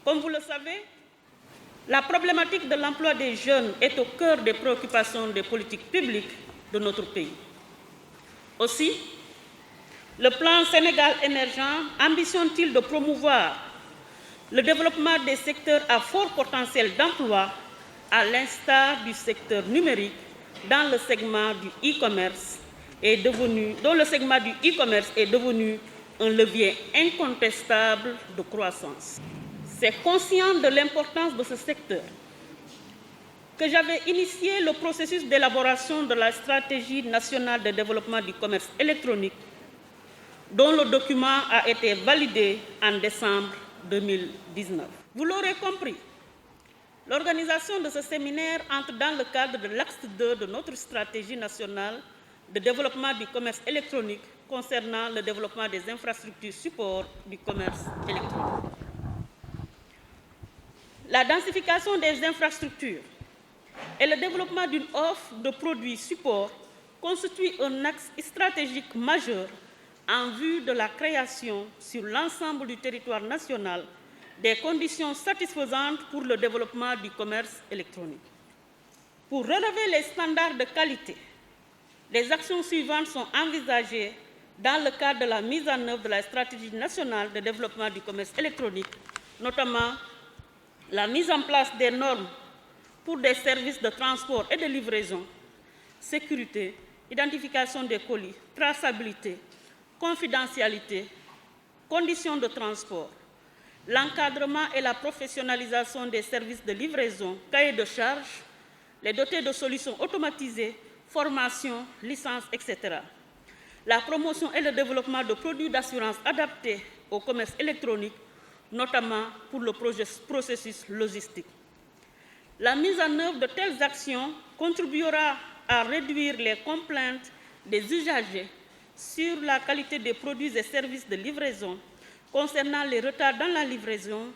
Comme vous le savez, la problématique de l'emploi des jeunes est au cœur des préoccupations des politiques publiques de notre pays. Aussi, le plan Sénégal émergent ambitionne-t-il de promouvoir le développement des secteurs à fort potentiel d'emploi, à l'instar du secteur numérique, dont le segment du e-commerce est devenu un levier incontestable de croissance. C'est conscient de l'importance de ce secteur que j'avais initié le processus d'élaboration de la stratégie nationale de développement du commerce électronique, dont le document a été validé en décembre 2019. Vous l'aurez compris, l'organisation de ce séminaire entre dans le cadre de l'axe 2 de notre stratégie nationale de développement du commerce électronique concernant le développement des infrastructures support du commerce électronique. La densification des infrastructures et le développement d'une offre de produits support constituent un axe stratégique majeur en vue de la création sur l'ensemble du territoire national des conditions satisfaisantes pour le développement du commerce électronique. Pour relever les standards de qualité, les actions suivantes sont envisagées dans le cadre de la mise en œuvre de la stratégie nationale de développement du commerce électronique, notamment la mise en place des normes pour des services de transport et de livraison, sécurité, identification des colis, traçabilité, confidentialité, conditions de transport, l'encadrement et la professionnalisation des services de livraison, cahiers de charges, les doter de solutions automatisées, formation, licences, etc. La promotion et le développement de produits d'assurance adaptés au commerce électronique, notamment pour le processus logistique. La mise en œuvre de telles actions contribuera à réduire les complaintes des usagers sur la qualité des produits et services de livraison concernant les retards dans la livraison,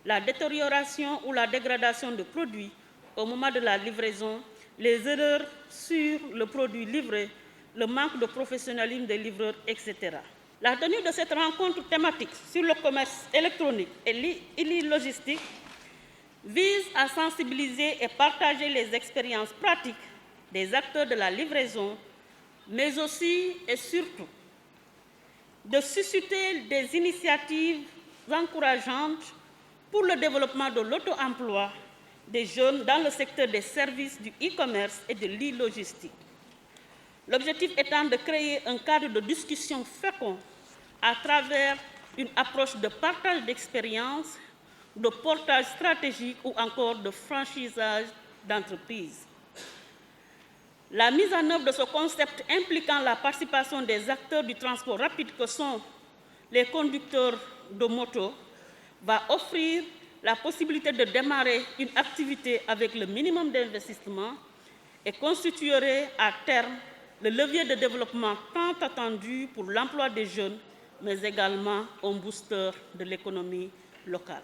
la détérioration ou la dégradation de produits au moment de la livraison, les erreurs sur le produit livré, le manque de professionnalisme des livreurs, etc. La tenue de cette rencontre thématique sur le commerce électronique et l'e-logistique vise à sensibiliser et partager les expériences pratiques des acteurs de la livraison, mais aussi et surtout de susciter des initiatives encourageantes pour le développement de l'auto-emploi des jeunes dans le secteur des services du e-commerce et de l'e-logistique. L'objectif étant de créer un cadre de discussion fécond à travers une approche de partage d'expériences, de portage stratégique ou encore de franchisage d'entreprises. La mise en œuvre de ce concept impliquant la participation des acteurs du transport rapide que sont les conducteurs de moto va offrir la possibilité de démarrer une activité avec le minimum d'investissement et constituerait à terme le levier de développement tant attendu pour l'emploi des jeunes, mais également un booster de l'économie locale.